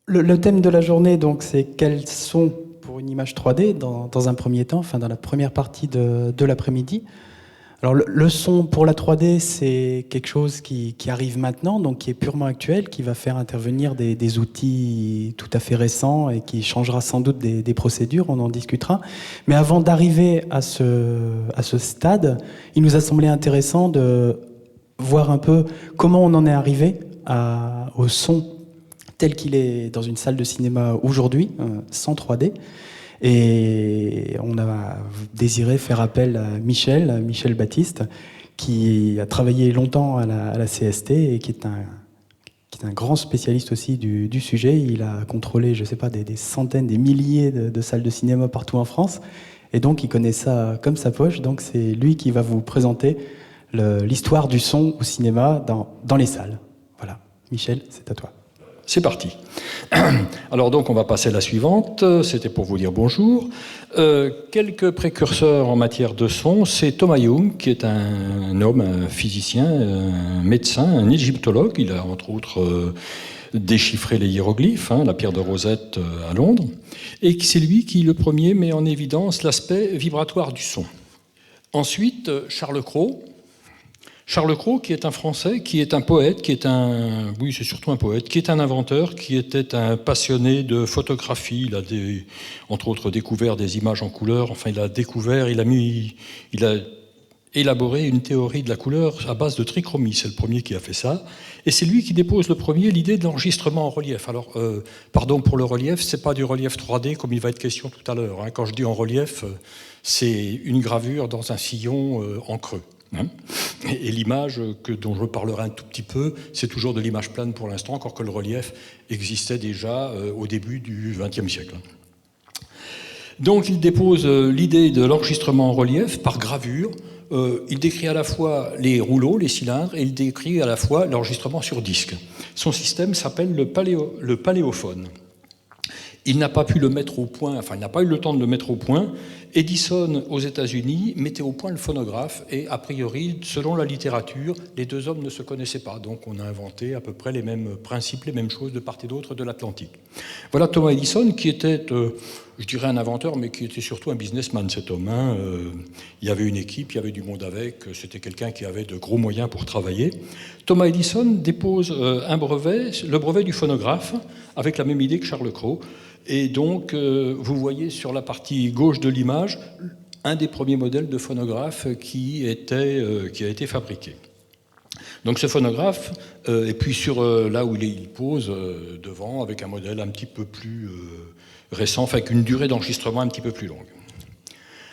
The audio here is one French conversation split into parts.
Le thème de la journée, donc, c'est quels sont pour une image 3D dans un premier temps, enfin dans la première partie de l'après-midi. Alors le son pour la 3D, c'est quelque chose qui arrive maintenant, donc qui est purement actuel, qui va faire intervenir des outils tout à fait récents et qui changera sans doute des procédures, on en discutera. Mais avant d'arriver à ce stade, il nous a semblé intéressant de voir un peu comment on en est arrivé au son tel qu'il est dans une salle de cinéma aujourd'hui, sans 3D. Et on a désiré faire appel à Michel Baptiste, qui a travaillé longtemps à la CST et qui est un grand spécialiste aussi du sujet. Il a contrôlé, je ne sais pas, des centaines, des milliers de salles de cinéma partout en France. Et donc, il connaît ça comme sa poche. Donc, c'est lui qui va vous présenter l'histoire du son au cinéma dans les salles. Voilà. Michel, c'est à toi. C'est parti. Alors donc on va passer à la suivante, c'était pour vous dire bonjour. Quelques précurseurs en matière de son, c'est Thomas Young, qui est un homme, un physicien, un médecin, un égyptologue. Il a entre autres déchiffré les hiéroglyphes, la pierre de Rosette à Londres, et c'est lui qui le premier met en évidence l'aspect vibratoire du son. Ensuite, Charles Cros. Charles Cros, qui est un Français, qui est un poète, oui, c'est surtout un poète, qui est un inventeur, qui était un passionné de photographie. Il a entre autres découvert des images en couleur. Enfin, il a élaboré une théorie de la couleur à base de trichromie. C'est le premier qui a fait ça. Et c'est lui qui dépose le premier l'idée de l'enregistrement en relief. Alors, pardon pour le relief, c'est pas du relief 3D comme il va être question tout à l'heure. Quand je dis en relief, c'est une gravure dans un sillon en creux. Et l'image dont je parlerai un tout petit peu, c'est toujours de l'image plane pour l'instant, encore que le relief existait déjà au début du XXe siècle. Donc il dépose l'idée de l'enregistrement en relief par gravure. Il décrit à la fois les rouleaux, les cylindres, et il décrit à la fois l'enregistrement sur disque. Son système s'appelle le paléophone. Il n'a pas pu le mettre au point, enfin il n'a pas eu le temps de le mettre au point. Edison, aux États-Unis, mettait au point le phonographe et, a priori, selon la littérature, les deux hommes ne se connaissaient pas. Donc on a inventé à peu près les mêmes principes, les mêmes choses de part et d'autre de l'Atlantique. Voilà Thomas Edison, qui était, je dirais, un inventeur, mais qui était surtout un businessman, cet homme. Il y avait une équipe, il y avait du monde avec, c'était quelqu'un qui avait de gros moyens pour travailler. Thomas Edison dépose un brevet, le brevet du phonographe, avec la même idée que Charles Cros. Et donc, vous voyez sur la partie gauche de l'image un des premiers modèles de phonographe qui a été fabriqué. Donc ce phonographe, et puis sur là où il pose devant, avec un modèle un petit peu plus récent, enfin avec une durée d'enregistrement un petit peu plus longue.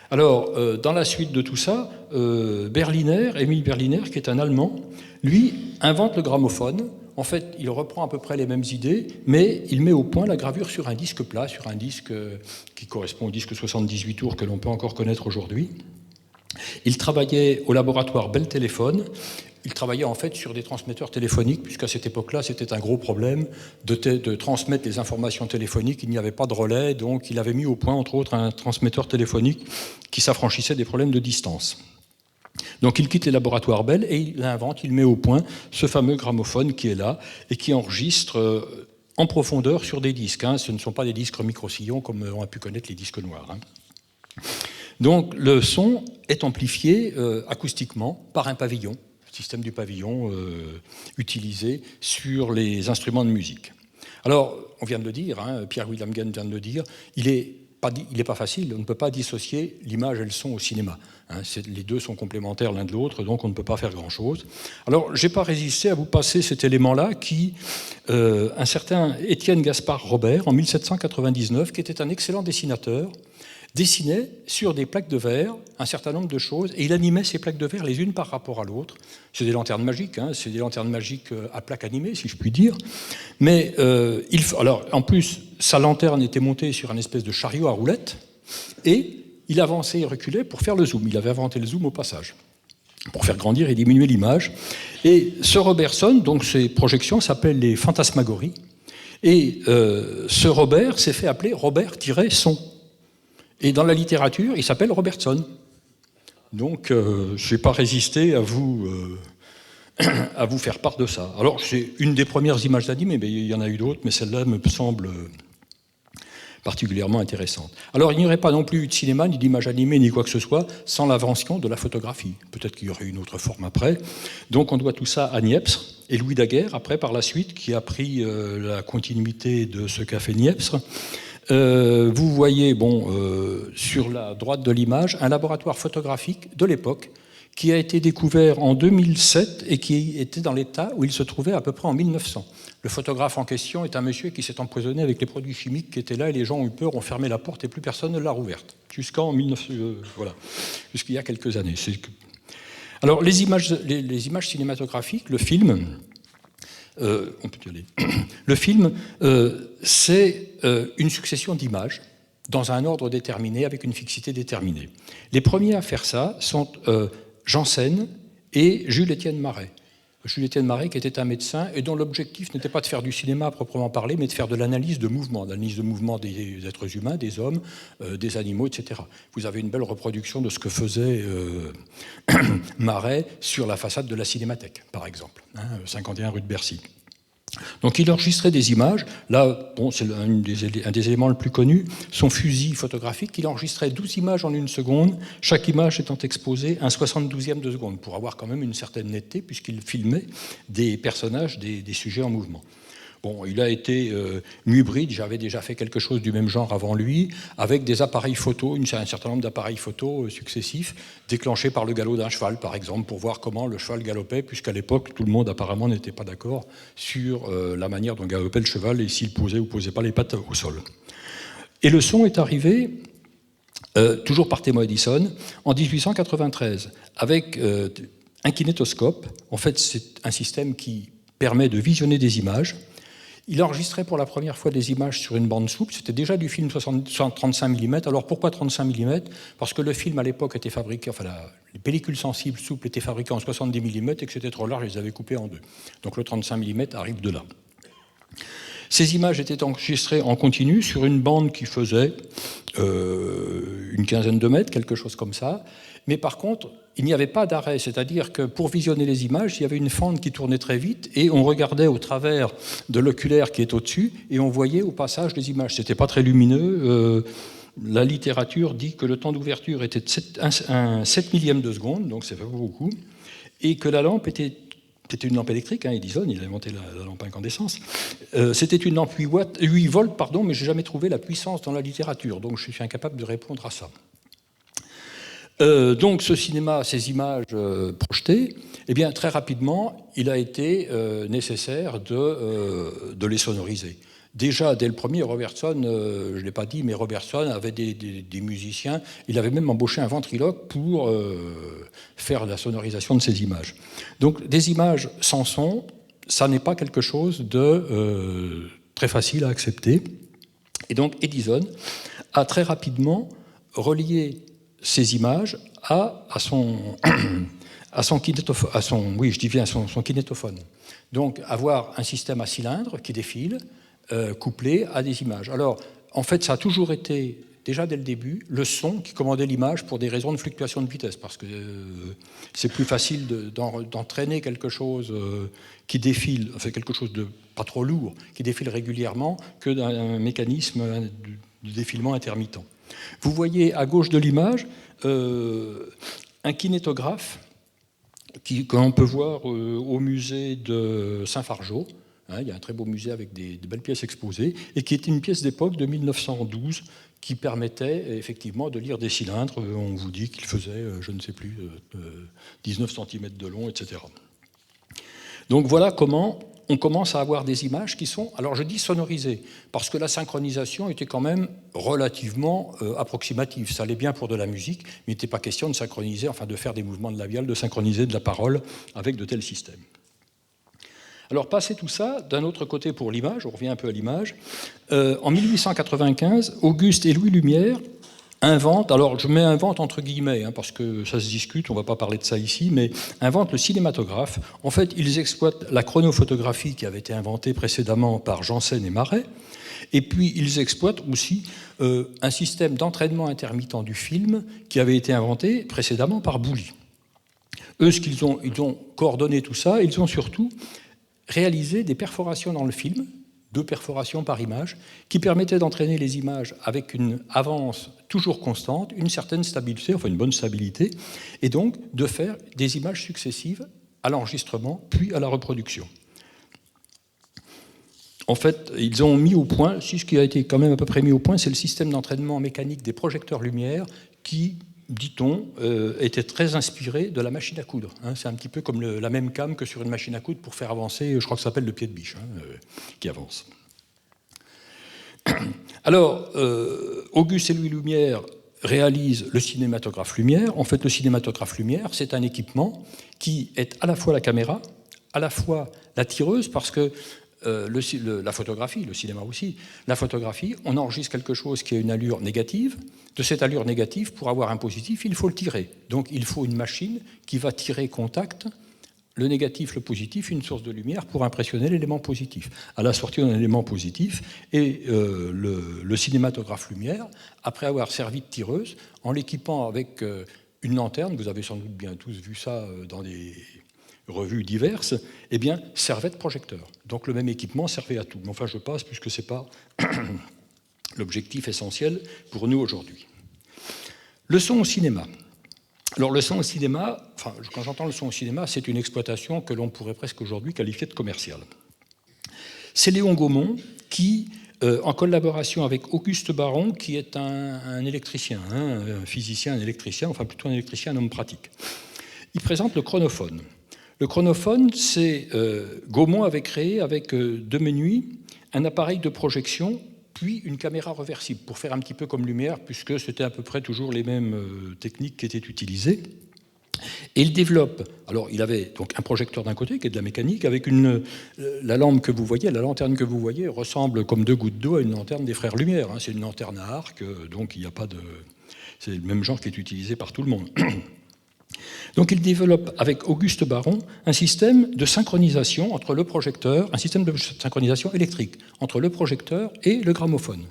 Alors, dans la suite de tout ça, Émile Berliner, qui est un Allemand, lui invente le gramophone. En fait, il reprend à peu près les mêmes idées, mais il met au point la gravure sur un disque plat, sur un disque qui correspond au disque 78 tours que l'on peut encore connaître aujourd'hui. Il travaillait au laboratoire Bell Telephone. Il travaillait en fait sur des transmetteurs téléphoniques, puisqu'à cette époque-là, c'était un gros problème de transmettre les informations téléphoniques. Il n'y avait pas de relais, donc il avait mis au point, entre autres, un transmetteur téléphonique qui s'affranchissait des problèmes de distance. Donc il quitte les laboratoires Bell et il invente, il met au point ce fameux gramophone qui est là et qui enregistre en profondeur sur des disques. Ce ne sont pas des disques micro-sillons comme on a pu connaître les disques noirs. Donc le son est amplifié acoustiquement par un pavillon, le système du pavillon utilisé sur les instruments de musique. Alors, on vient de le dire, Pierre Wilhelmgen vient de le dire, il n'est pas facile, on ne peut pas dissocier l'image et le son au cinéma. Les deux sont complémentaires l'un de l'autre, donc on ne peut pas faire grand-chose. Alors, je n'ai pas résisté à vous passer cet élément-là un certain Étienne Gaspard Robert, en 1799, qui était un excellent dessinateur, dessinait sur des plaques de verre un certain nombre de choses, et il animait ces plaques de verre les unes par rapport à l'autre. C'est des lanternes magiques, c'est des lanternes magiques à plaques animées, si je puis dire. Mais alors, en plus, sa lanterne était montée sur un espèce de chariot à roulettes, et il avançait et reculait pour faire le zoom. Il avait inventé le zoom au passage, pour faire grandir et diminuer l'image. Et ce Robertson, donc ses projections s'appellent les fantasmagories, et ce Robert s'est fait appeler Robert-son. Et dans la littérature, il s'appelle Robertson. Donc, je n'ai pas résisté à vous à vous faire part de ça. Alors, c'est une des premières images d'anime, mais il y en a eu d'autres, mais celle-là me semble particulièrement intéressante. Alors, il n'y aurait pas non plus eu de cinéma, ni d'image animée, ni quoi que ce soit, sans l'invention de la photographie. Peut-être qu'il y aurait une autre forme après. Donc, on doit tout ça à Niepce et Louis Daguerre, après, par la suite, qui a pris la continuité de ce qu'a fait Niepce. Vous voyez, sur la droite de l'image, un laboratoire photographique de l'époque qui a été découvert en 2007 et qui était dans l'état où il se trouvait à peu près en 1900. Le photographe en question est un monsieur qui s'est empoisonné avec les produits chimiques qui étaient là, et les gens ont eu peur, ont fermé la porte et plus personne ne l'a rouverte. Jusqu'en 1900, jusqu'il y a quelques années. Alors, les images cinématographiques, le film, on peut y aller. Le film, c'est une succession d'images dans un ordre déterminé, avec une fixité déterminée. Les premiers à faire ça sont Janssen et Jules-Étienne Marais. Jules-Étienne Marais, qui était un médecin et dont l'objectif n'était pas de faire du cinéma à proprement parler, mais de faire de l'analyse de mouvement des êtres humains, des hommes, des animaux, etc. Vous avez une belle reproduction de ce que faisait Marais sur la façade de la Cinémathèque, par exemple, 51 rue de Bercy. Donc il enregistrait des images. Là, c'est un des éléments le plus connus, son fusil photographique. Il enregistrait 12 images en 1 seconde, chaque image étant exposée 1/72e de seconde, pour avoir quand même une certaine netteté, puisqu'il filmait des personnages, des sujets en mouvement. Bon, il a été Nuit Bridge, j'avais déjà fait quelque chose du même genre avant lui, avec des appareils photo, un certain nombre d'appareils photo successifs, déclenchés par le galop d'un cheval, par exemple, pour voir comment le cheval galopait, puisqu'à l'époque, tout le monde apparemment n'était pas d'accord sur la manière dont galopait le cheval et s'il posait ou posait pas les pattes au sol. Et le son est arrivé, toujours par Thomas Edison, en 1893, avec un kinétoscope. En fait, c'est un système qui permet de visionner des images. Il enregistrait pour la première fois des images sur une bande souple. C'était déjà du film 35 mm. Alors pourquoi 35 mm? Parce que le film à l'époque était fabriqué, les pellicules sensibles souples étaient fabriquées en 70 mm et que c'était trop large, ils les avaient coupées en deux. Donc le 35 mm arrive de là. Ces images étaient enregistrées en continu sur une bande qui faisait une quinzaine de mètres, quelque chose comme ça. Mais par contre, il n'y avait pas d'arrêt, c'est-à-dire que pour visionner les images, il y avait une fente qui tournait très vite et on regardait au travers de l'oculaire qui est au-dessus et on voyait au passage les images. C'était pas très lumineux. La littérature dit que le temps d'ouverture était de un 7 millième de seconde, donc c'est pas beaucoup, et que la lampe c'était une lampe électrique, Edison, il a inventé la lampe à incandescence. C'était une lampe 8 volts, mais je n'ai jamais trouvé la puissance dans la littérature, donc je suis incapable de répondre à ça. Donc ce cinéma, ces images projetées, eh bien, très rapidement, il a été nécessaire de les sonoriser. Déjà, dès le premier, Robertson, je ne l'ai pas dit, mais Robertson avait des musiciens. Il avait même embauché un ventriloque pour faire la sonorisation de ces images. Donc, des images sans son, ça n'est pas quelque chose de très facile à accepter. Et donc, Edison a très rapidement relié ces images à son kinétophone. Donc, avoir un système à cylindre qui défile, couplé à des images. Alors, en fait, ça a toujours été, déjà dès le début, le son qui commandait l'image pour des raisons de fluctuation de vitesse, parce que c'est plus facile d'entraîner quelque chose qui défile, enfin quelque chose de pas trop lourd, qui défile régulièrement, que d'un mécanisme de défilement intermittent. Vous voyez à gauche de l'image un kinétographe qu'on peut voir au musée de Saint-Fargeau. Il y a un très beau musée avec des belles pièces exposées, et qui était une pièce d'époque de 1912 qui permettait effectivement de lire des cylindres. On vous dit qu'il faisait, je ne sais plus, 19 cm de long, etc. Donc voilà comment on commence à avoir des images qui sont, alors je dis sonorisées, parce que la synchronisation était quand même relativement approximative. Ça allait bien pour de la musique, mais il n'était pas question de synchroniser, enfin de faire des mouvements de labial, de synchroniser de la parole avec de tels systèmes. Alors, passé tout ça, d'un autre côté pour l'image, on revient un peu à l'image, en 1895, Auguste et Louis Lumière inventent, alors je mets invente entre guillemets, parce que ça se discute, on ne va pas parler de ça ici, mais inventent le cinématographe. En fait, ils exploitent la chronophotographie qui avait été inventée précédemment par Janssen et Marais, et puis ils exploitent aussi un système d'entraînement intermittent du film qui avait été inventé précédemment par Bouly. Eux, ils ont coordonné tout ça, ils ont surtout réalisé des perforations dans le film, 2 perforations par image, qui permettaient d'entraîner les images avec une avance toujours constante, une certaine stabilité, enfin une bonne stabilité, et donc de faire des images successives à l'enregistrement, puis à la reproduction. En fait, ils ont mis au point, ce qui a été quand même à peu près mis au point, c'est le système d'entraînement mécanique des projecteurs lumière qui, dit-on, était très inspiré de la machine à coudre. C'est un petit peu comme la même came que sur une machine à coudre pour faire avancer, je crois que ça s'appelle le pied de biche, qui avance. Alors, Auguste et Louis Lumière réalisent le cinématographe lumière. En fait, le cinématographe lumière, c'est un équipement qui est à la fois la caméra, à la fois la tireuse, parce que la photographie, le cinéma aussi, la photographie, on enregistre quelque chose qui a une allure négative. De cette allure négative, pour avoir un positif, il faut le tirer. Donc il faut une machine qui va tirer contact, le négatif, le positif, une source de lumière pour impressionner l'élément positif. À la sortie, on a un élément positif, et le cinématographe lumière, après avoir servi de tireuse, en l'équipant avec une lanterne, vous avez sans doute bien tous vu ça dans des revues diverses, eh bien, servait de projecteur. Donc le même équipement servait à tout. Mais enfin, je passe, puisque ce n'est pas l'objectif essentiel pour nous aujourd'hui. Le son au cinéma. Alors le son au cinéma, enfin, quand j'entends le son au cinéma, c'est une exploitation que l'on pourrait presque aujourd'hui qualifier de commerciale. C'est Léon Gaumont qui, en collaboration avec Auguste Baron, qui est un électricien, un physicien, un électricien, enfin plutôt un électricien, un homme pratique, il présente le chronophone. Le chronophone, c'est Gaumont avait créé avec de Menuy un appareil de projection, puis une caméra réversible, pour faire un petit peu comme Lumière, puisque c'était à peu près toujours les mêmes techniques qui étaient utilisées. Et il développe, alors il avait donc un projecteur d'un côté, qui est de la mécanique, avec la lampe que vous voyez, la lanterne que vous voyez, ressemble comme 2 gouttes d'eau à une lanterne des frères Lumière. C'est une lanterne à arc, donc il n'y a pas de... C'est le même genre qui est utilisé par tout le monde. Donc il développe avec Auguste Baron un système de synchronisation entre le projecteur, un système de synchronisation électrique entre le projecteur et le gramophone.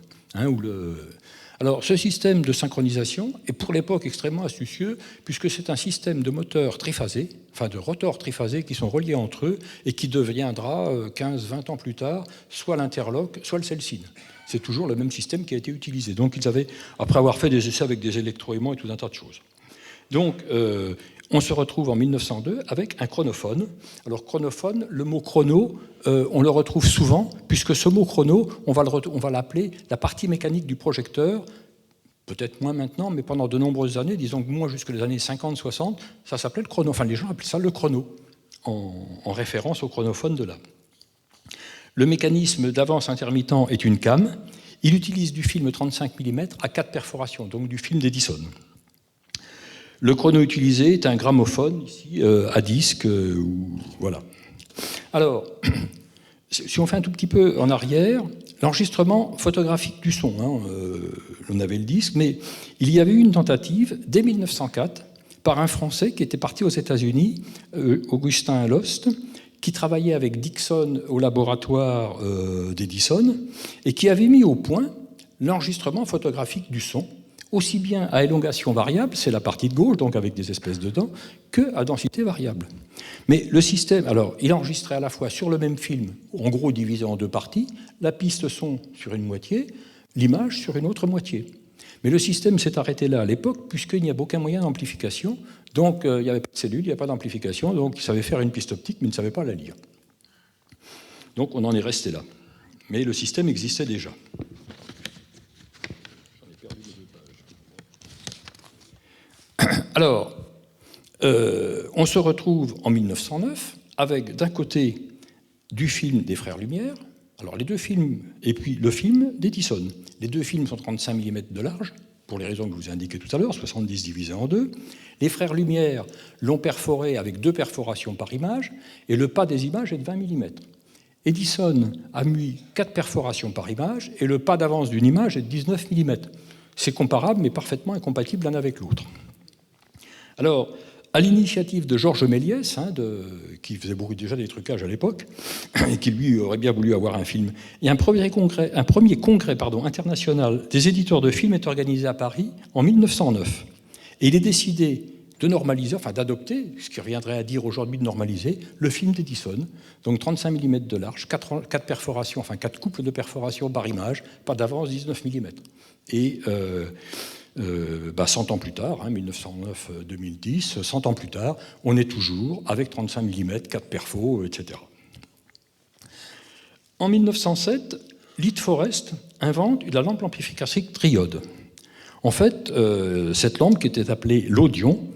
Alors ce système de synchronisation est pour l'époque extrêmement astucieux, puisque c'est un système de moteurs triphasés, enfin de rotors triphasés qui sont reliés entre eux et qui deviendra 15-20 ans plus tard soit l'interlock, soit le Celsine. C'est toujours le même système qui a été utilisé. Donc ils avaient, après avoir fait des essais avec des électroaimants et tout un tas de choses. Donc, on se retrouve en 1902 avec un chronophone. Alors, chronophone, le mot chrono, on le retrouve souvent, puisque ce mot chrono, on va l'appeler la partie mécanique du projecteur, peut-être moins maintenant, mais pendant de nombreuses années, disons que moins jusque les années 50-60, ça s'appelait le chrono. Enfin, les gens appelaient ça le chrono, en référence au chronophone de là. Le mécanisme d'avance intermittent est une came. Il utilise du film 35 mm à 4 perforations, donc du film d'Edison. Le chrono utilisé est un gramophone, ici, à disque. Voilà. Alors, si on fait un tout petit peu en arrière, l'enregistrement photographique du son, on avait le disque, mais il y avait eu une tentative, dès 1904, par un Français qui était parti aux États-Unis, Augustin Lost, qui travaillait avec Dickson au laboratoire d'Edison, et qui avait mis au point l'enregistrement photographique du son, aussi bien à élongation variable, c'est la partie de gauche, donc avec des espèces de dents, que à densité variable. Mais le système, alors, il enregistrait à la fois sur le même film, en gros divisé en 2 parties, la piste son sur une moitié, l'image sur une autre moitié. Mais le système s'est arrêté là à l'époque, puisqu'il n'y avait aucun moyen d'amplification, donc il n'y avait pas de cellule, il n'y avait pas d'amplification, donc il savait faire une piste optique, mais il ne savait pas la lire. Donc on en est resté là. Mais le système existait déjà. Alors, on se retrouve en 1909 avec d'un côté du film des Frères Lumière, alors les 2 films, et puis le film d'Edison. Les 2 films sont 35 mm de large, pour les raisons que je vous ai indiquées tout à l'heure, 70 divisé en 2. Les Frères Lumière l'ont perforé avec 2 perforations par image, et le pas des images est de 20 mm. Edison a mis 4 perforations par image, et le pas d'avance d'une image est de 19 mm. C'est comparable, mais parfaitement incompatible l'un avec l'autre. Alors, à l'initiative de Georges Méliès, qui faisait beaucoup déjà des trucages à l'époque, et qui lui aurait bien voulu avoir un film, et un premier congrès international des éditeurs de films est organisé à Paris en 1909. Et il est décidé de normaliser, enfin d'adopter, ce qui reviendrait à dire aujourd'hui de normaliser, le film d'Edison, donc 35 mm de large, 4 perforations, enfin 4 couples de perforations par image, pas d'avance 19 mm. Et 100 ans plus tard, 1909-2010, 100 ans plus tard, on est toujours avec 35 mm, 4 perfos, etc. En 1907, Lead Forrest invente la lampe amplificatrice triode. En fait, cette lampe, qui était appelée l'Odion,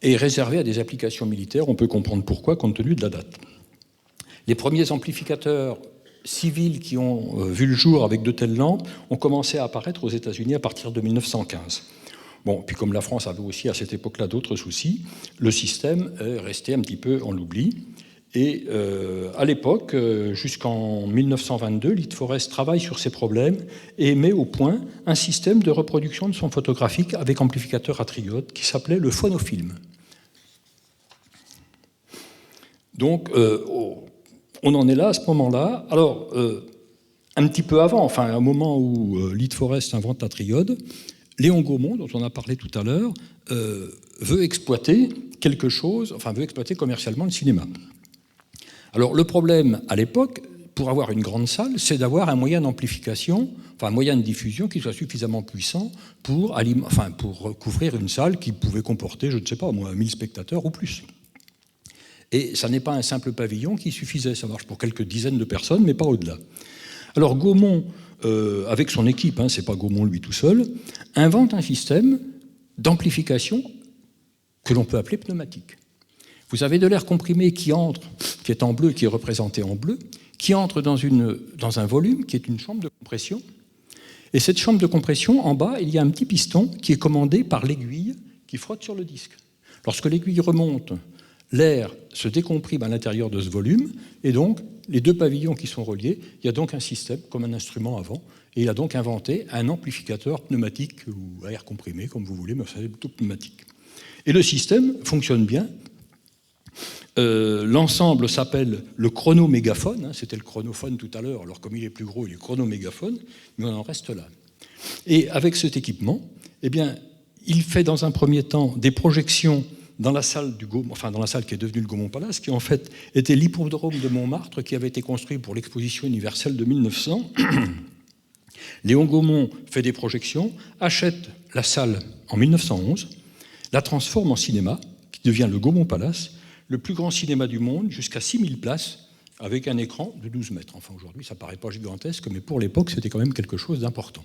est réservée à des applications militaires. On peut comprendre pourquoi, compte tenu de la date. Les premiers amplificateurs civils qui ont vu le jour avec de telles lampes ont commencé à apparaître aux États-Unis à partir de 1915. Bon, puis comme la France avait aussi à cette époque-là d'autres soucis, le système est resté un petit peu en l'oubli. Et à l'époque, jusqu'en 1922, Lead Forrest travaille sur ces problèmes et met au point un système de reproduction de son photographique avec amplificateur à triode qui s'appelait le phonofilm. Donc, on en est là à ce moment-là. Alors, un petit peu avant, enfin, au moment où Lead Forrest invente la triode, Léon Gaumont, dont on a parlé tout à l'heure, veut exploiter quelque chose, enfin, veut exploiter commercialement le cinéma. Alors, le problème à l'époque, pour avoir une grande salle, c'est d'avoir un moyen d'amplification, enfin, un moyen de diffusion qui soit suffisamment puissant pour couvrir une salle qui pouvait comporter, je ne sais pas, au moins 1000 spectateurs ou plus. Et ça n'est pas un simple pavillon qui suffisait, ça marche pour quelques dizaines de personnes, mais pas au-delà. Alors Gaumont, avec son équipe, c'est pas Gaumont lui tout seul, invente un système d'amplification que l'on peut appeler pneumatique. Vous avez de l'air comprimé qui entre, qui est en bleu, qui est représenté en bleu, qui entre dans un volume qui est une chambre de compression. Et cette chambre de compression, en bas, il y a un petit piston qui est commandé par l'aiguille qui frotte sur le disque. Lorsque l'aiguille remonte, l'air se décomprime à l'intérieur de ce volume, et donc les deux pavillons qui sont reliés, il y a donc un système comme un instrument avant, et il a donc inventé un amplificateur pneumatique ou à air comprimé, comme vous voulez, mais c'est plutôt pneumatique. Et le système fonctionne bien. L'ensemble s'appelle le chronomégaphone, c'était le chronophone tout à l'heure, alors comme il est plus gros, il est chronomégaphone, mais on en reste là. Et avec cet équipement, eh bien, il fait dans un premier temps des projections dans la salle dans la salle qui est devenue le Gaumont Palace, qui en fait était l'hippodrome de Montmartre, qui avait été construit pour l'exposition universelle de 1900. Léon Gaumont fait des projections, achète la salle en 1911, la transforme en cinéma, qui devient le Gaumont Palace, le plus grand cinéma du monde, jusqu'à 6000 places, avec un écran de 12 mètres. Enfin, aujourd'hui, ça ne paraît pas gigantesque, mais pour l'époque, c'était quand même quelque chose d'important.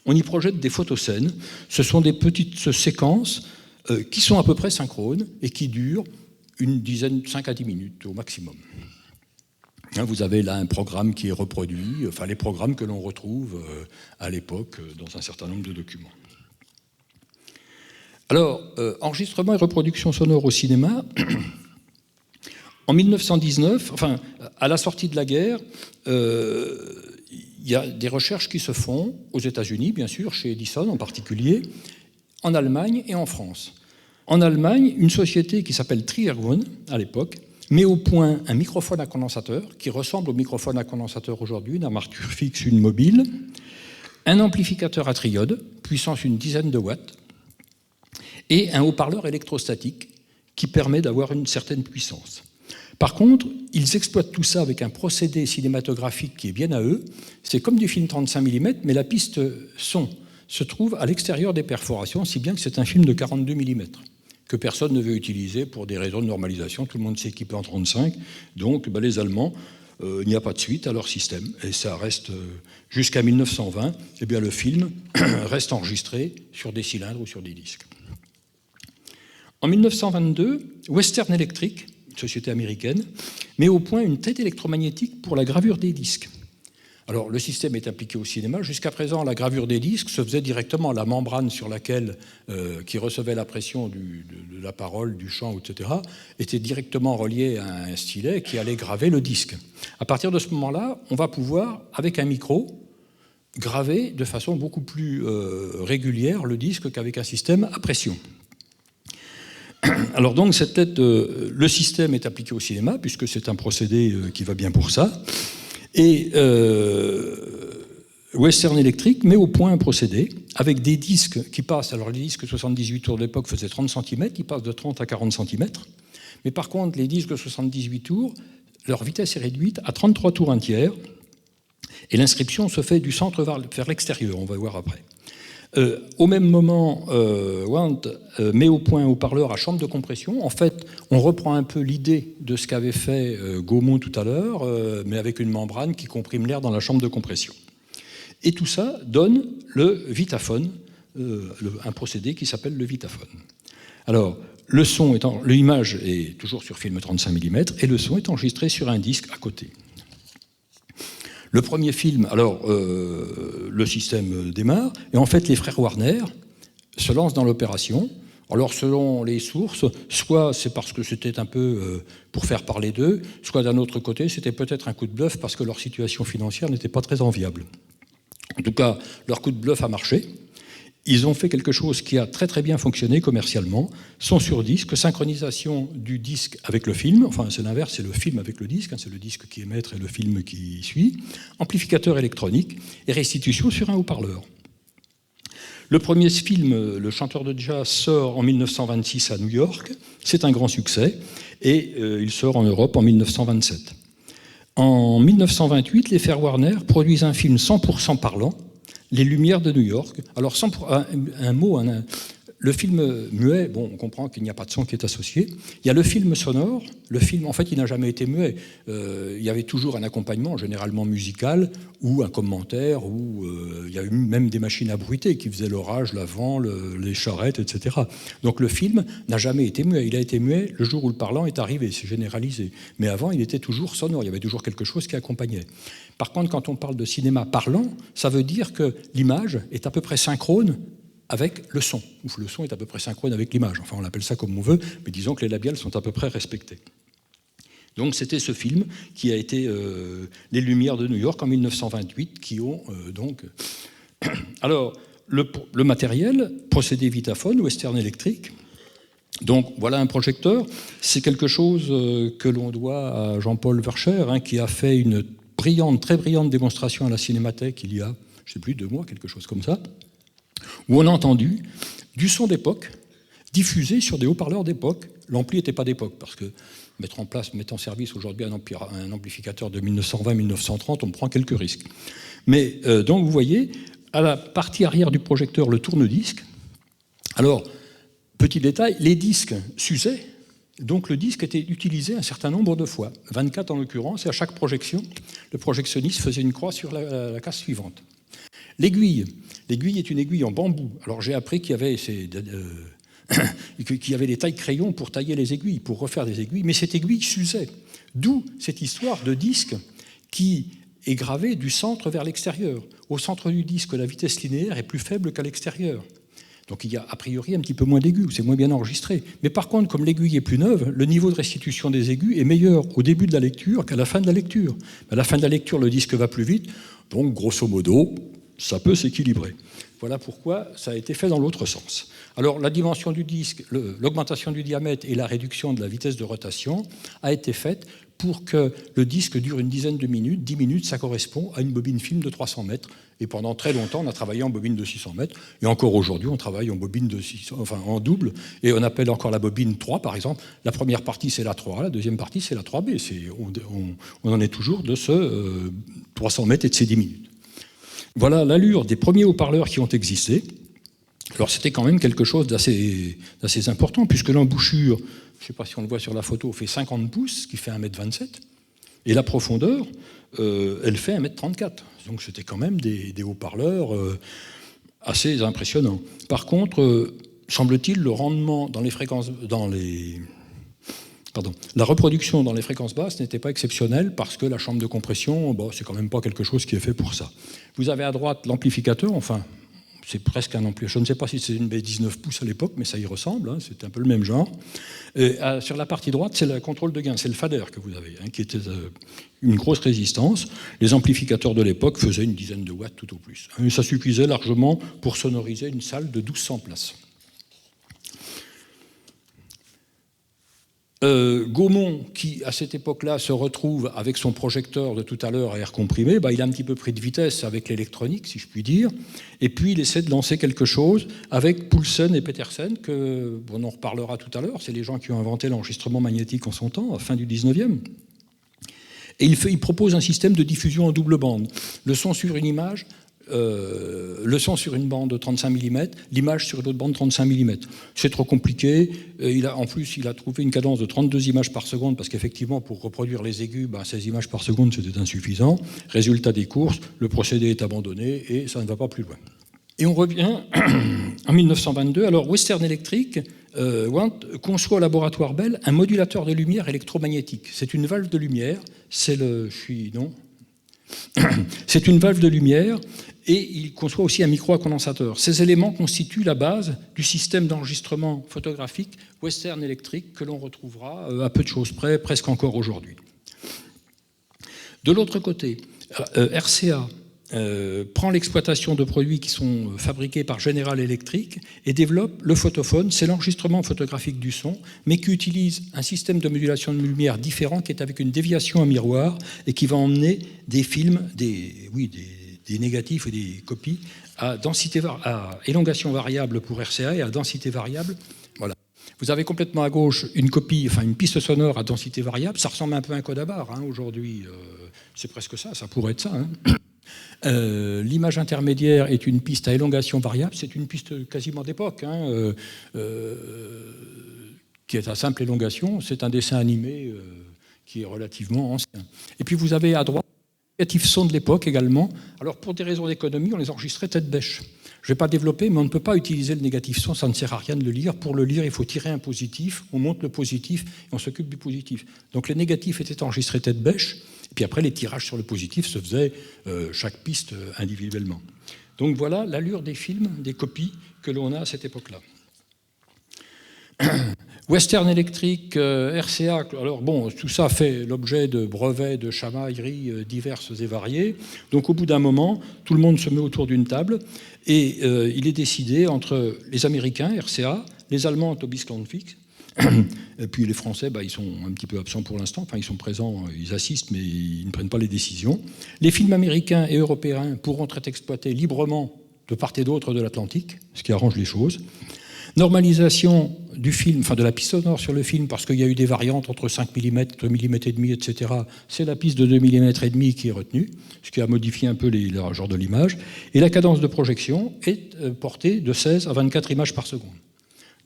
On y projette des photoscènes. Ce sont des petites séquences qui sont à peu près synchrones et qui durent une dizaine, 5 à 10 minutes au maximum. Vous avez là un programme qui est reproduit, enfin les programmes que l'on retrouve à l'époque dans un certain nombre de documents. Alors, enregistrement et reproduction sonore au cinéma, en 1919, enfin, à la sortie de la guerre, il y a des recherches qui se font aux États-Unis, bien sûr, chez Edison en particulier, en Allemagne et en France. En Allemagne, une société qui s'appelle Triergrün, à l'époque, met au point un microphone à condensateur qui ressemble au microphone à condensateur aujourd'hui, une armature fixe, une mobile, un amplificateur à triode, puissance une dizaine de watts, et un haut-parleur électrostatique qui permet d'avoir une certaine puissance. Par contre, ils exploitent tout ça avec un procédé cinématographique qui est bien à eux. C'est comme du film 35 mm, mais la piste son se trouve à l'extérieur des perforations, si bien que c'est un film de 42 mm, que personne ne veut utiliser pour des raisons de normalisation. Tout le monde s'est équipé en 35, donc les Allemands, il n'y a pas de suite à leur système. Et ça reste, jusqu'à 1920, eh bien, le film reste enregistré sur des cylindres ou sur des disques. En 1922, Western Electric, une société américaine, met au point une tête électromagnétique pour la gravure des disques. Alors, le système est appliqué au cinéma. Jusqu'à présent, la gravure des disques se faisait directement. La membrane sur laquelle, qui recevait la pression de la parole, du chant, etc., était directement reliée à un stylet qui allait graver le disque. À partir de ce moment-là, on va pouvoir, avec un micro, graver de façon beaucoup plus régulière le disque qu'avec un système à pression. Alors donc, le système est appliqué au cinéma, puisque c'est un procédé qui va bien pour ça. Et Western Electric met au point un procédé avec des disques qui passent, alors les disques 78 tours de l'époque faisaient 30 cm, ils passent de 30 à 40 cm, mais par contre les disques 78 tours, leur vitesse est réduite à 33 tours un tiers, et l'inscription se fait du centre vers l'extérieur, on va voir après. Au même moment, Wandt met au point un haut-parleur à chambre de compression. En fait, on reprend un peu l'idée de ce qu'avait fait Gaumont tout à l'heure, mais avec une membrane qui comprime l'air dans la chambre de compression. Et tout ça donne le Vitaphone, un procédé qui s'appelle le Vitaphone. Alors, l'image est toujours sur film 35 mm et le son est enregistré sur un disque à côté. Le premier film, alors le système démarre, et en fait les frères Warner se lancent dans l'opération. Alors selon les sources, soit c'est parce que c'était un peu pour faire parler d'eux, soit d'un autre côté c'était peut-être un coup de bluff parce que leur situation financière n'était pas très enviable. En tout cas, leur coup de bluff a marché. Ils ont fait quelque chose qui a très très bien fonctionné commercialement. Son sur disque, synchronisation du disque avec le film, enfin c'est l'inverse, c'est le film avec le disque, c'est le disque qui est maître et le film qui suit, amplificateur électronique et restitution sur un haut-parleur. Le premier film, Le chanteur de jazz, sort en 1926 à New York. C'est un grand succès et il sort en Europe en 1927. En 1928, les frères Warner produisent un film 100% parlant, Les Lumières de New York. Alors, un mot, le film muet, bon, on comprend qu'il n'y a pas de son qui est associé. Il y a le film sonore. Le film, en fait, il n'a jamais été muet. Il y avait toujours un accompagnement, généralement musical, ou un commentaire, ou il y a eu même des machines à bruiter qui faisaient l'orage, le vent, les charrettes, etc. Donc le film n'a jamais été muet. Il a été muet le jour où le parlant est arrivé, c'est généralisé. Mais avant, il était toujours sonore. Il y avait toujours quelque chose qui accompagnait. Par contre, quand on parle de cinéma parlant, ça veut dire que l'image est à peu près synchrone avec le son, ou le son est à peu près synchrone avec l'image. Enfin, on appelle ça comme on veut, mais disons que les labiales sont à peu près respectées. Donc c'était ce film qui a été Les Lumières de New York en 1928, qui ont donc... Alors, le matériel, procédé Vitaphone, Western Electric. Donc voilà un projecteur. C'est quelque chose que l'on doit à Jean-Paul Verscher, qui a fait une très brillante démonstration à la Cinémathèque il y a, je ne sais plus, 2 mois, quelque chose comme ça, où on a entendu du son d'époque diffusé sur des haut-parleurs d'époque. L'ampli n'était pas d'époque, parce que mettre en service aujourd'hui un amplificateur de 1920-1930, on prend quelques risques. Mais donc vous voyez, à la partie arrière du projecteur, le tourne-disque. Alors, petit détail, les disques s'usaient, donc le disque était utilisé un certain nombre de fois, 24 en l'occurrence, et à chaque projection, le projectionniste faisait une croix sur la case suivante. L'aiguille est une aiguille en bambou. Alors j'ai appris qu'il y avait des tailles crayons pour tailler les aiguilles, pour refaire des aiguilles, mais cette aiguille s'usait. D'où cette histoire de disque qui est gravé du centre vers l'extérieur. Au centre du disque, la vitesse linéaire est plus faible qu'à l'extérieur. Donc il y a a priori un petit peu moins d'aigus, c'est moins bien enregistré. Mais par contre, comme l'aiguille est plus neuve, le niveau de restitution des aigus est meilleur au début de la lecture qu'à la fin de la lecture. À la fin de la lecture, le disque va plus vite, donc grosso modo, ça peut s'équilibrer. Voilà pourquoi ça a été fait dans l'autre sens. Alors la dimension du disque, l'augmentation du diamètre et la réduction de la vitesse de rotation a été faite pour que le disque dure une dizaine de minutes. 10 minutes, ça correspond à une bobine film de 300 mètres. Et pendant très longtemps, on a travaillé en bobine de 600 mètres. Et encore aujourd'hui, on travaille en bobine de 600, enfin en double. Et on appelle encore la bobine 3, par exemple. La première partie, c'est la 3. La deuxième partie, c'est la 3B. On en est toujours de ce 300 mètres et de ces 10 minutes. Voilà l'allure des premiers haut-parleurs qui ont existé. Alors c'était quand même quelque chose d'assez important, puisque l'embouchure, je ne sais pas si on le voit sur la photo, fait 50 pouces, ce qui fait 1,27 m, et la profondeur, elle fait 1,34 m. Donc c'était quand même des haut-parleurs assez impressionnants. Par contre, semble-t-il, le rendement dans les fréquences, la reproduction dans les fréquences basses n'était pas exceptionnelle parce que la chambre de compression, c'est quand même pas quelque chose qui est fait pour ça. Vous avez à droite l'amplificateur, enfin, c'est presque un amplificateur. Je ne sais pas si c'est une baie 19 pouces à l'époque, mais ça y ressemble, c'est un peu le même genre. Sur la partie droite, c'est le contrôle de gain, c'est le fader que vous avez, qui était une grosse résistance. Les amplificateurs de l'époque faisaient une dizaine de watts tout au plus. Et ça suffisait largement pour sonoriser une salle de 1200 places. Gaumont, qui à cette époque-là se retrouve avec son projecteur de tout à l'heure à air comprimé, il a un petit peu pris de vitesse avec l'électronique, si je puis dire, et puis il essaie de lancer quelque chose avec Poulsen et Petersen, on en reparlera tout à l'heure, c'est les gens qui ont inventé l'enregistrement magnétique en son temps, à la fin du 19e. Et il propose un système de diffusion en double bande. Le son sur une image, le son sur une bande de 35 mm, l'image sur une autre bande de 35 mm. C'est trop compliqué. En plus, il a trouvé une cadence de 32 images par seconde, parce qu'effectivement, pour reproduire les aigus, 16 images par seconde, c'était insuffisant. Résultat des courses, le procédé est abandonné et ça ne va pas plus loin. Et on revient en 1922. Alors, Western Electric conçoit au laboratoire Bell un modulateur de lumière électromagnétique. C'est une valve de lumière. C'est une valve de lumière et il conçoit aussi un micro à condensateur. Ces éléments constituent la base du système d'enregistrement photographique Western Electric que l'on retrouvera à peu de choses près, presque encore aujourd'hui. De l'autre côté, RCA prend l'exploitation de produits qui sont fabriqués par General Electric et développe le photophone, c'est l'enregistrement photographique du son, mais qui utilise un système de modulation de lumière différent qui est avec une déviation à miroir et qui va emmener des films, des négatifs et des copies à élongation variable pour RCA et à densité variable. Voilà. Vous avez complètement à gauche une piste sonore à densité variable, ça ressemble un peu à un code à barre aujourd'hui, c'est presque ça pourrait être ça. L'image intermédiaire est une piste à élongation variable, c'est une piste quasiment d'époque, qui est à simple élongation, c'est un dessin animé qui est relativement ancien. Et puis vous avez à droite les négatifs son de l'époque également. Alors pour des raisons d'économie, on les enregistrait tête bêche. Je ne vais pas développer, mais on ne peut pas utiliser le négatif son, ça ne sert à rien de le lire. Pour le lire, il faut tirer un positif, on monte le positif et on s'occupe du positif. Donc les négatifs étaient enregistrés tête bêche, et puis après les tirages sur le positif se faisaient chaque piste individuellement. Donc voilà l'allure des films, des copies que l'on a à cette époque-là. Western Electric, RCA, alors bon, tout ça fait l'objet de brevets, de chamailleries diverses et variées. Donc au bout d'un moment, tout le monde se met autour d'une table et il est décidé entre les Américains, RCA, les Allemands, Tobis Landfix, et puis les Français, ils sont un petit peu absents pour l'instant, enfin ils sont présents, ils assistent, mais ils ne prennent pas les décisions. Les films américains et européens pourront être exploités librement de part et d'autre de l'Atlantique, ce qui arrange les choses. Normalisation du film, de la piste sonore sur le film, parce qu'il y a eu des variantes entre 5 mm, 2 mm et demi, etc. C'est la piste de 2 mm et demi qui est retenue, ce qui a modifié un peu le genre de l'image. Et la cadence de projection est portée de 16 à 24 images par seconde.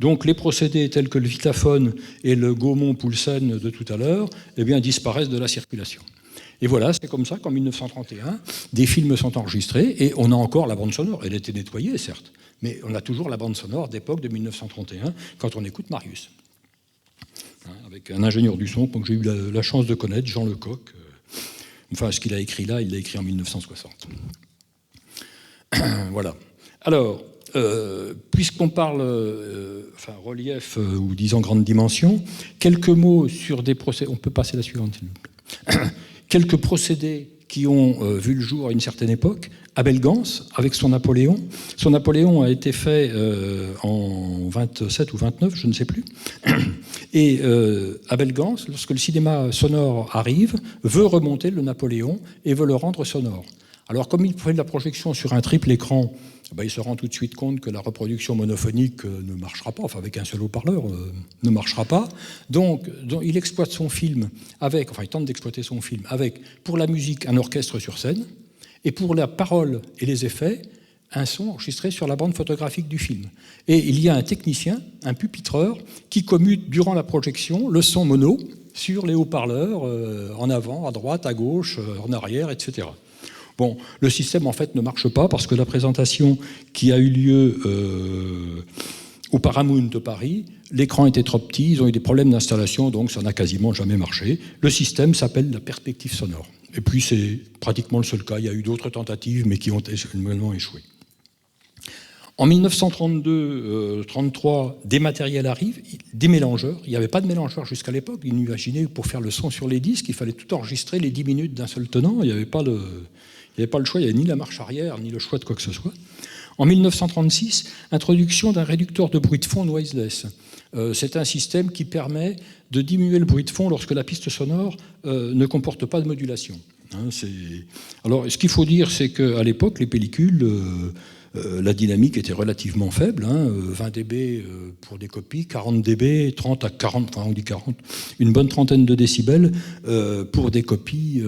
Donc les procédés tels que le Vitaphone et le Gaumont-Poulsen de tout à l'heure disparaissent de la circulation. Et voilà, c'est comme ça qu'en 1931, des films sont enregistrés et on a encore la bande sonore. Elle a été nettoyée, certes, mais on a toujours la bande sonore d'époque de 1931 quand on écoute Marius. Avec un ingénieur du son que j'ai eu la chance de connaître, Jean Lecoq. Ce qu'il a écrit là, il l'a écrit en 1960. Voilà. Alors, puisqu'on parle relief ou disons grande dimension, quelques mots sur des procédés. On peut passer la suivante, s'il vous plaît. Quelques procédés qui ont vu le jour à une certaine époque. Abel Gans, avec son Napoléon. Son Napoléon a été fait en 27 ou 29, je ne sais plus. Et Abel Gans, lorsque le cinéma sonore arrive, veut remonter le Napoléon et veut le rendre sonore. Alors, comme il fait de la projection sur un triple écran, il se rend tout de suite compte que la reproduction monophonique ne marchera pas, avec un seul haut-parleur, ne marchera pas. Donc, il exploite son film il tente d'exploiter son film avec, pour la musique, un orchestre sur scène, et pour la parole et les effets, un son enregistré sur la bande photographique du film. Et il y a un technicien, un pupitreur, qui commute durant la projection le son mono sur les haut-parleurs, en avant, à droite, à gauche, en arrière, etc. Bon, le système en fait ne marche pas parce que la présentation qui a eu lieu au Paramount de Paris, l'écran était trop petit, ils ont eu des problèmes d'installation, donc ça n'a quasiment jamais marché. Le système s'appelle la perspective sonore. Et puis c'est pratiquement le seul cas, il y a eu d'autres tentatives mais qui ont également échoué. En 1932-33, des matériels arrivent, des mélangeurs. Il n'y avait pas de mélangeurs jusqu'à l'époque. Ils imaginaient pour faire le son sur les disques, il fallait tout enregistrer les 10 minutes d'un seul tenant. Il n'y avait pas le choix, il n'y avait ni la marche arrière, ni le choix de quoi que ce soit. En 1936, introduction d'un réducteur de bruit de fond noiseless. C'est un système qui permet de diminuer le bruit de fond lorsque la piste sonore ne comporte pas de modulation. Alors, ce qu'il faut dire, c'est qu'à l'époque, les pellicules, la dynamique était relativement faible, 20 dB pour des copies, 40 dB, 30 à 40, enfin on dit 40, une bonne trentaine de décibels pour des copies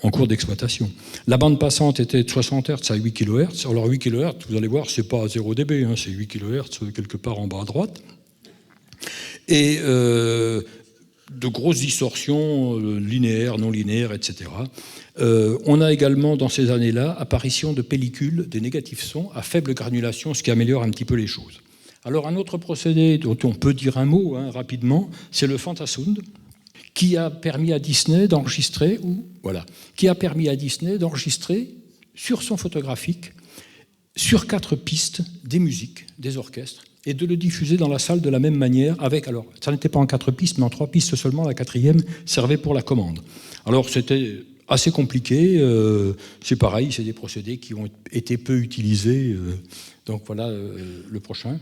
en cours d'exploitation. La bande passante était de 60 Hz à 8 kHz. Alors 8 kHz, vous allez voir, c'est pas 0 dB, c'est 8 kHz quelque part en bas à droite. Et de grosses distorsions linéaires, non linéaires, etc. On a également, dans ces années-là, apparition de pellicules, des négatifs son à faible granulation, ce qui améliore un petit peu les choses. Alors, un autre procédé dont on peut dire un mot rapidement, c'est le Fantasound, qui a permis à Disney d'enregistrer, sur son photographique, sur 4 pistes, des musiques, des orchestres, et de le diffuser dans la salle de la même manière avec, alors ça n'était pas en 4 pistes, mais en 3 pistes seulement, la 4e servait pour la commande. Alors c'était assez compliqué, c'est pareil, c'est des procédés qui ont été peu utilisés, donc voilà le prochain.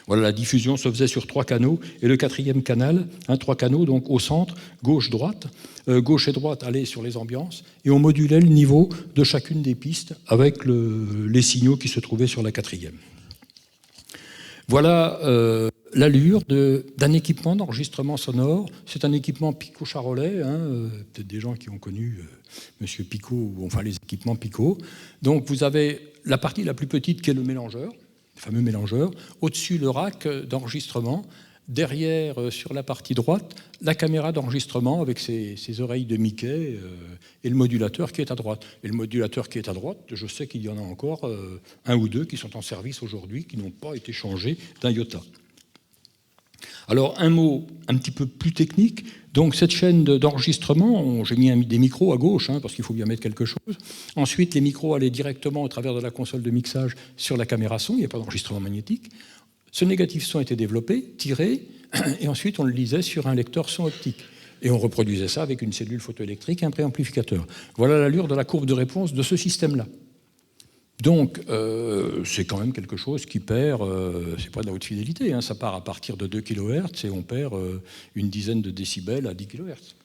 Voilà, la diffusion se faisait sur 3 canaux, et le 4e canal, 3 canaux, donc au centre, gauche-droite, gauche et droite allaient sur les ambiances, et on modulait le niveau de chacune des pistes avec les signaux qui se trouvaient sur la 4e. Voilà l'allure d'un équipement d'enregistrement sonore. C'est un équipement Picot-Charolais, peut-être des gens qui ont connu Monsieur Picot, enfin les équipements Picot. Donc vous avez la partie la plus petite qui est le mélangeur, le fameux mélangeur, au-dessus le rack d'enregistrement, derrière sur la partie droite, la caméra d'enregistrement avec ses oreilles de Mickey et le modulateur qui est à droite. Et le modulateur qui est à droite, je sais qu'il y en a encore un ou deux qui sont en service aujourd'hui, qui n'ont pas été changés d'un iota. Alors un mot un petit peu plus technique, donc cette chaîne d'enregistrement, j'ai mis des micros à gauche, parce qu'il faut bien mettre quelque chose. Ensuite, les micros allaient directement au travers de la console de mixage sur la caméra son, il n'y a pas d'enregistrement magnétique. Ce négatif son était développé, tiré, et ensuite on le lisait sur un lecteur son optique. Et on reproduisait ça avec une cellule photoélectrique et un préamplificateur. Voilà l'allure de la courbe de réponse de ce système-là. Donc, c'est quand même quelque chose qui perd, c'est pas de la haute fidélité, ça part à partir de 2 kHz et on perd une dizaine de décibels à 10 kHz.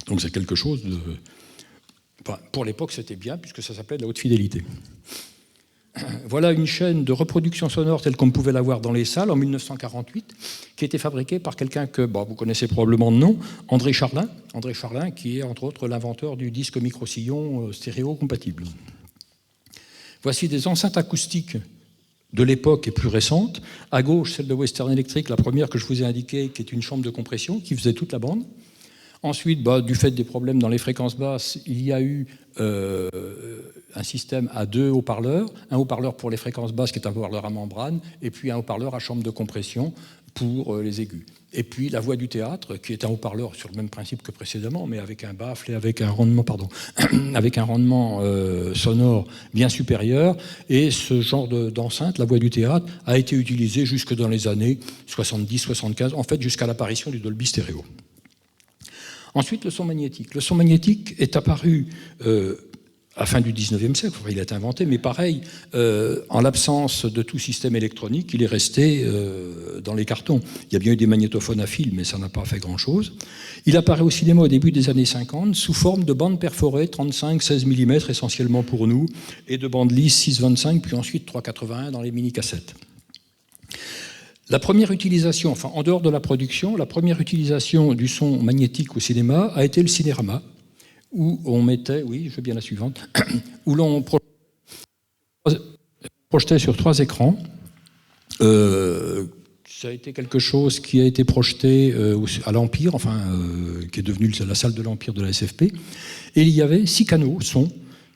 Donc c'est quelque chose de... Enfin, pour l'époque, c'était bien, puisque ça s'appelait de la haute fidélité. Voilà une chaîne de reproduction sonore telle qu'on pouvait l'avoir dans les salles en 1948, qui était fabriquée par quelqu'un que vous connaissez probablement de nom, André Charlin. André Charlin, qui est entre autres l'inventeur du disque micro-sillon stéréo compatible. Voici des enceintes acoustiques de l'époque et plus récentes. À gauche, celle de Western Electric, la première que je vous ai indiquée, qui est une chambre de compression qui faisait toute la bande. Ensuite, du fait des problèmes dans les fréquences basses, il y a eu un système à 2 haut-parleurs. Un haut-parleur pour les fréquences basses, qui est un haut-parleur à membrane, et puis un haut-parleur à chambre de compression pour les aigus. Et puis la voix du théâtre, qui est un haut-parleur sur le même principe que précédemment, mais avec un baffle et avec un rendement, sonore bien supérieur. Et ce genre d'enceinte, la voix du théâtre, a été utilisé jusque dans les années 70-75, en fait jusqu'à l'apparition du Dolby Stereo. Ensuite, le son magnétique. Le son magnétique est apparu à la fin du 19e siècle, il a été inventé, mais pareil, en l'absence de tout système électronique, il est resté dans les cartons. Il y a bien eu des magnétophones à fil, mais ça n'a pas fait grand-chose. Il apparaît au cinéma au début des années 50 sous forme de bandes perforées 35-16 mm essentiellement pour nous, et de bandes lisses 6,25, puis ensuite 3,81 dans les mini-cassettes. La première utilisation, enfin en dehors de la production, la première utilisation du son magnétique au cinéma a été le cinérama, où on mettait, oui, je veux bien la suivante, où l'on projetait sur 3 écrans. Ça a été quelque chose qui a été projeté à l'Empire, qui est devenu la salle de l'Empire de la SFP, et il y avait 6 canaux son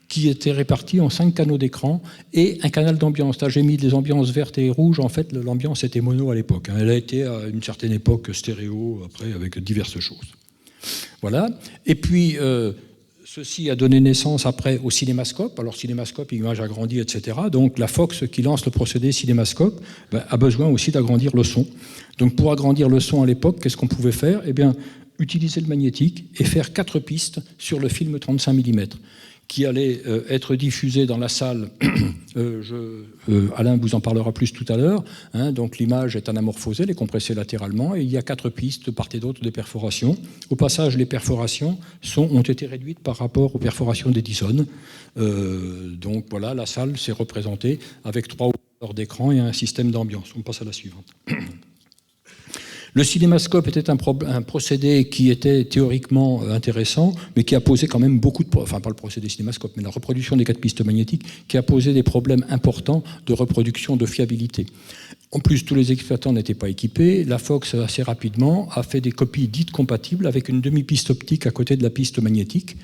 qui étaient répartis en 5 canaux d'écran et un canal d'ambiance. Là, j'ai mis des ambiances vertes et rouges. En fait, l'ambiance était mono à l'époque. Elle a été à une certaine époque stéréo, après, avec diverses choses. Voilà. Et puis, ceci a donné naissance après au cinémascope. Alors, cinémascope, image agrandie, etc. Donc, la Fox qui lance le procédé cinémascope a besoin aussi d'agrandir le son. Donc, pour agrandir le son à l'époque, qu'est-ce qu'on pouvait faire ? Eh bien, utiliser le magnétique et faire 4 pistes sur le film 35 mm. qui allait être diffusé dans la salle. Alain vous en parlera plus tout à l'heure. Hein, donc l'image est anamorphosée, elle est compressée latéralement, et il y a 4 pistes de part et d'autre des perforations. Au passage, les perforations ont été réduites par rapport aux perforations d'Edison. Donc voilà, la salle s'est représentée avec 3 hauteurs d'écran et un système d'ambiance. On passe à la suivante. Le cinémascope était un procédé qui était théoriquement intéressant, mais qui a posé quand même beaucoup de... Enfin, pas le procédé cinémascope, mais la reproduction des 4 pistes magnétiques, qui a posé des problèmes importants de reproduction, de fiabilité. En plus, tous les exploitants n'étaient pas équipés. La Fox, assez rapidement, a fait des copies dites compatibles avec une demi-piste optique à côté de la piste magnétique.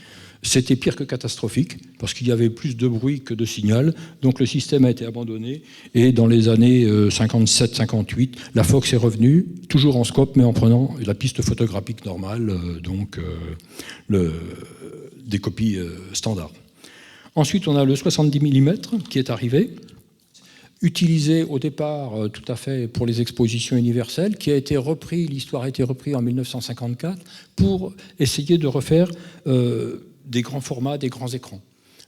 C'était pire que catastrophique, parce qu'il y avait plus de bruit que de signal. Donc le système a été abandonné. Et dans les années 57-58, la Fox est revenue, toujours en scope, mais en prenant la piste photographique normale, des copies standards. Ensuite, on a le 70 mm qui est arrivé, utilisé au départ tout à fait pour les expositions universelles, qui a été repris, l'histoire a été reprise en 1954, pour essayer de refaire des grands formats, des grands écrans.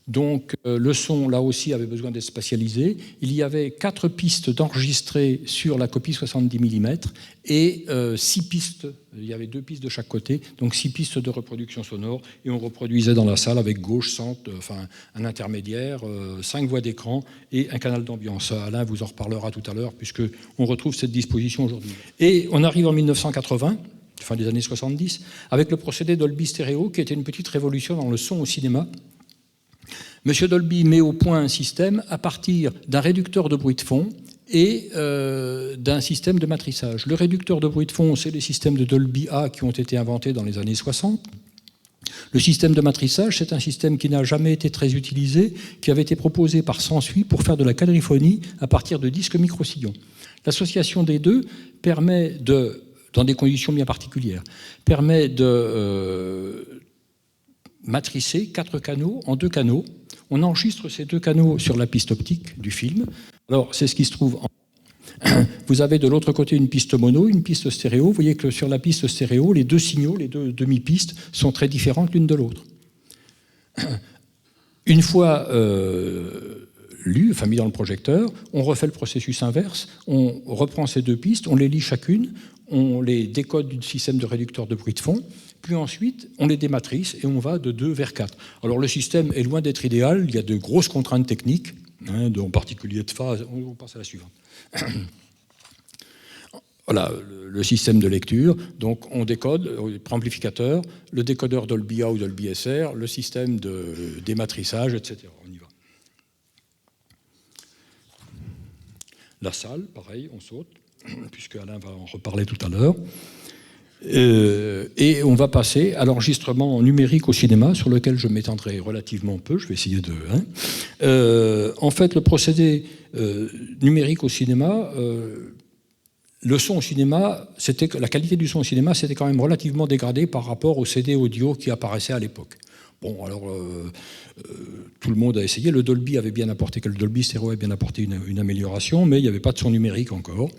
Donc le son, là aussi, avait besoin d'être spatialisé. Il y avait 4 pistes d'enregistrés sur la copie 70 mm et 6 pistes, il y avait 2 pistes de chaque côté, donc 6 pistes de reproduction sonore, et on reproduisait dans la salle avec gauche, centre, enfin un intermédiaire, 5 voix d'écran et un canal d'ambiance. Alain vous en reparlera tout à l'heure, puisqu'on retrouve cette disposition aujourd'hui. Et on arrive en 1980, fin des années 70, avec le procédé Dolby Stereo, qui était une petite révolution dans le son au cinéma. Monsieur Dolby met au point un système à partir d'un réducteur de bruit de fond et d'un système de matrissage. Le réducteur de bruit de fond, c'est les systèmes de Dolby A qui ont été inventés dans les années 60. Le système de matrissage, c'est un système qui n'a jamais été très utilisé, qui avait été proposé par Sansui pour faire de la quadriphonie à partir de disques micro-sillons. L'association des deux permet dans des conditions bien particulières, permet de matricer 4 canaux en 2 canaux. On enregistre ces 2 canaux sur la piste optique du film. Alors, c'est ce qui se trouve Vous avez de l'autre côté une piste mono, une piste stéréo. Vous voyez que sur la piste stéréo, les 2 signaux, les 2 demi-pistes, sont très différentes l'une de l'autre. Une fois mis dans le projecteur, on refait le processus inverse, on reprend ces 2 pistes, on les lit chacune, on les décode du système de réducteur de bruit de fond, puis ensuite on les dématrice et on va de 2 vers 4. Alors le système est loin d'être idéal, il y a de grosses contraintes techniques, en particulier de phase. On passe à la suivante. Voilà le système de lecture. Donc on décode, amplificateur, le décodeur Dolby A ou Dolby SR, le système de dématrissage, etc. On y va. La salle, pareil, on saute, puisque Alain va en reparler tout à l'heure. Et on va passer à l'enregistrement numérique au cinéma, sur lequel je m'étendrai relativement peu, je vais essayer de... en fait, le procédé numérique au cinéma, le son au cinéma, la qualité du son au cinéma s'était quand même relativement dégradée par rapport au CD audio qui apparaissait à l'époque. Bon, alors, tout le monde a essayé. Le Dolby avait bien apporté, le Dolby Stereo avait bien apporté une amélioration, mais il n'y avait pas de son numérique encore.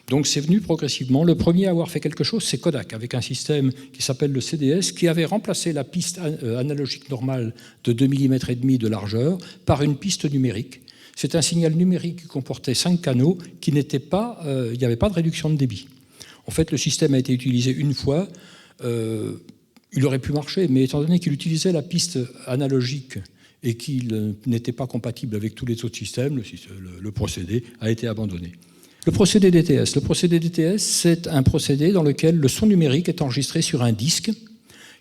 Donc c'est venu progressivement. Le premier à avoir fait quelque chose, c'est Kodak, avec un système qui s'appelle le CDS, qui avait remplacé la piste analogique normale de 2,5 mm de largeur par une piste numérique. C'est un signal numérique qui comportait 5 canaux, il n'y avait pas de réduction de débit. En fait, le système a été utilisé une fois, il aurait pu marcher, mais étant donné qu'il utilisait la piste analogique et qu'il n'était pas compatible avec tous les autres systèmes, le procédé a été abandonné. Le procédé DTS. Le procédé DTS, c'est un procédé dans lequel le son numérique est enregistré sur un disque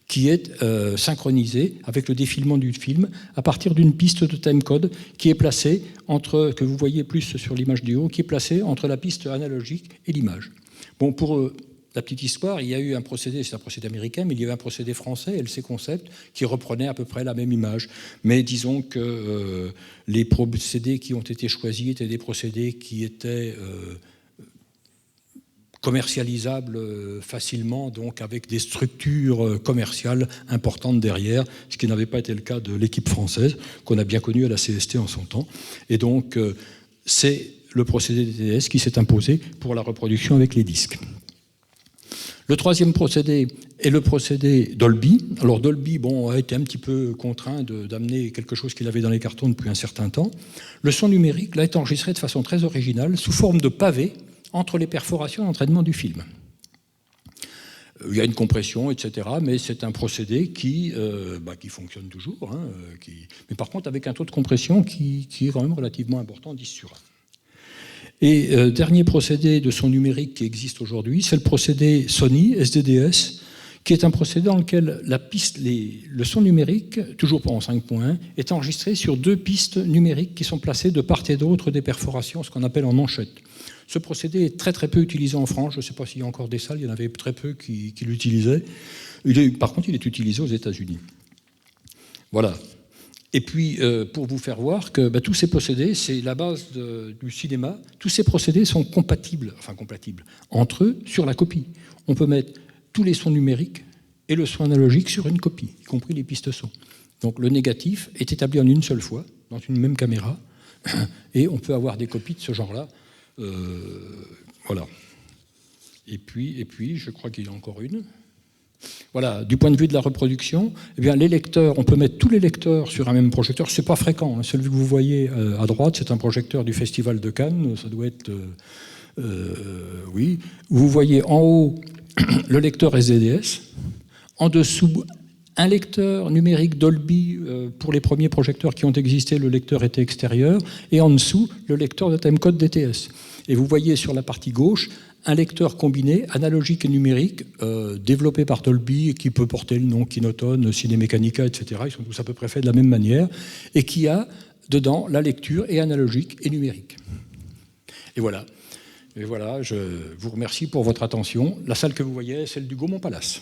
qui est synchronisé avec le défilement du film à partir d'une piste de timecode qui est placée que vous voyez plus sur l'image du haut, qui est placée entre la piste analogique et l'image. Bon, pour la petite histoire, il y a eu un procédé, c'est un procédé américain, mais il y avait un procédé français, LC Concept, qui reprenait à peu près la même image. Mais disons que les procédés qui ont été choisis étaient des procédés qui étaient commercialisables facilement, donc avec des structures commerciales importantes derrière, ce qui n'avait pas été le cas de l'équipe française, qu'on a bien connue à la CST en son temps. Et donc, c'est le procédé DTS qui s'est imposé pour la reproduction avec les disques. Le troisième procédé est le procédé Dolby. Alors Dolby a été un petit peu contraint d'amener quelque chose qu'il avait dans les cartons depuis un certain temps. Le son numérique là, est enregistré de façon très originale, sous forme de pavé, entre les perforations d'entraînement du film. Il y a une compression, etc., mais c'est un procédé qui fonctionne toujours, mais par contre avec un taux de compression qui est quand même relativement important, 10 sur 1. Et dernier procédé de son numérique qui existe aujourd'hui, c'est le procédé Sony, SDDS, qui est un procédé dans lequel le son numérique, toujours pas en 5.1, est enregistré sur 2 pistes numériques qui sont placées de part et d'autre des perforations, ce qu'on appelle en manchette. Ce procédé est très très peu utilisé en France. Je ne sais pas s'il y a encore des salles, il y en avait très peu qui l'utilisaient. Par contre, il est utilisé aux États-Unis. Voilà. Et puis, pour vous faire voir que tous ces procédés, c'est la base du cinéma, tous ces procédés sont compatibles entre eux sur la copie. On peut mettre tous les sons numériques et le son analogique sur une copie, y compris les pistes son. Donc le négatif est établi en une seule fois, dans une même caméra, et on peut avoir des copies de ce genre-là. Voilà. Et puis, je crois qu'il y a encore une. Voilà, du point de vue de la reproduction, eh bien, les lecteurs, on peut mettre tous les lecteurs sur un même projecteur. C'est pas fréquent. Celui que vous voyez à droite, c'est un projecteur du Festival de Cannes. Ça doit être, oui. Vous voyez en haut le lecteur SDDS, en dessous un lecteur numérique Dolby. Pour les premiers projecteurs qui ont existé, le lecteur était extérieur, et en dessous le lecteur de timecode DTS. Et vous voyez sur la partie gauche un lecteur combiné, analogique et numérique, développé par Dolby, et qui peut porter le nom Kinotone, Cinemecanica, etc. Ils sont tous à peu près faits de la même manière, et qui a dedans la lecture et analogique et numérique. Et voilà. Et voilà, je vous remercie pour votre attention. La salle que vous voyez est celle du Gaumont Palace.